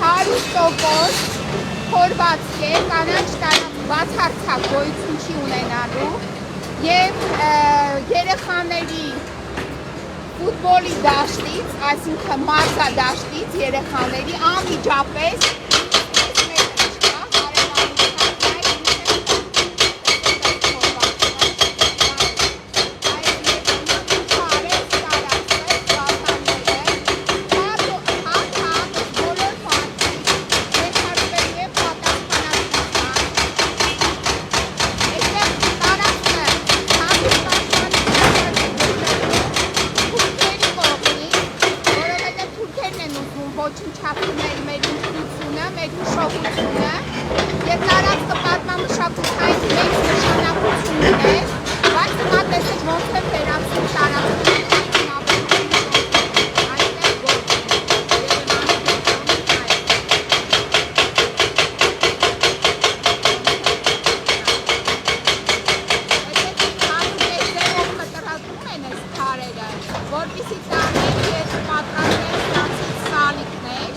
100% խորված է, կանաչ տարածք բացարձակ գոյություն չի ունենալու եւ երեխաների ֆուտբոլի դաշտից, այսինքն մարզադաշտից երեխաների անմիջապես ոչնչացնել մեր ինքնությունը, մեր հիշողությունը եւ տարածքը պատմամշակութային մեծ նշանակություն ունի, բայց հիմա տեսեք ոնց է վերածվում տարածքը որպեսզի տանեն եւ պատրաստեն սալիկներ,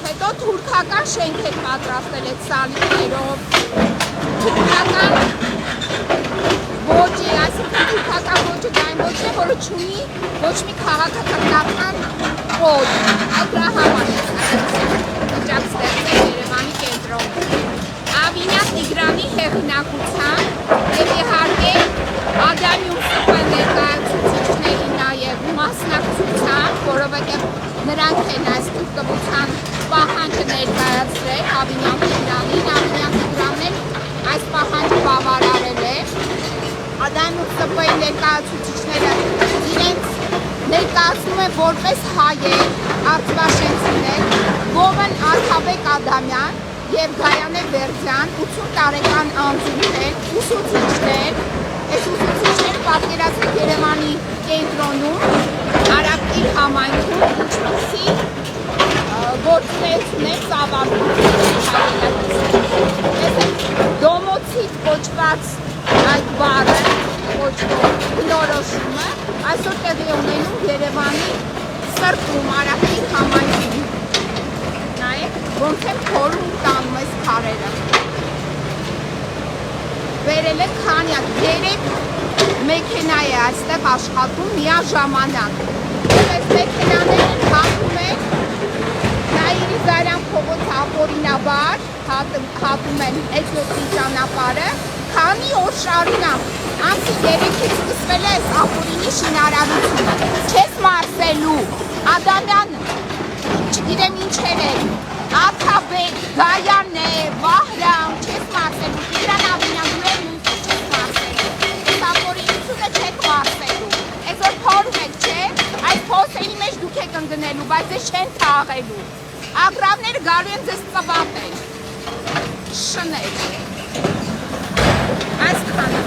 հետո թուրքական շենք է պատրաստել այդ սալիկներով, թուրքական ոճի, այսինքն թուրքական ոճը դա այն ոճն է, որը չունի ոչ մի քաղաքական կոդ, այդ դրա համար է վիճակ ստեղծել Երևանի կենտրոնում։ Ավինյան Տիգրանի հեղինակությամբ եւ իհարկե Ադամյուն Սպեն ներկայացուցիչների նաև մասնակցությամբ, որովհետև նրանք են այս թույլտվության պահանջը ներկայացրել Ավինյան Տիգրանին, Ավինյան Տիգրանն այս պահանջը բավարարել է։ Ադամյուն Սպեն ներկայացուցիչները իրենց ներկայացնում են որպես հայեր, արծվաշենցիներ, Գովեն Արքաբեկ Ադամյան եւ Գայանե Վերձյան, 80 տարեկան անձիններ, ուսուցիչներ, այս ուսուցիչները պատկերացրեք Երևանի կենտրոնում, Արաբկիր համայնքում ինչպիսի գործունեություն է ծավալվում դոմոցիտ կոչված այդ բառը, բնորոշումը այսօր տեղի ունենում Երևանի սրտում, Արաբկիր համայնքում։ Նայեք, ոնց են փորում տանում այս քարերը։ Վերել է քանյակ, 3 մեքենա է այստեղ աշխատում միաժամանակ։ Եվ այս մեքենաներին հատում են Նայիրիզարյան փողոց ապօրինաբար, հատում են Էթիոպիայի ճանապարհը, քանի օր շարունակ, ամսի 3-ից սկսվել է այս ապօրինի շինարարությունը։ Չես մարսելու, Ադամյան, չգիտեմ ինչեր են, Արքաբեկ, Գայանե, Վահրամ, չես մարսելու, Տիգրան Ավինյան, դու էլ նույնպես չես մարսելու, այս ապօրինությունը չեք մարսելու, այսօր փորում եք, չէ, այս փոսերի մեջ դուք եք ընկնելու, բայց ձեզ չեն թաղելու, ագռավները գալու են ձեզ ծվատել, շնել, այսքանը։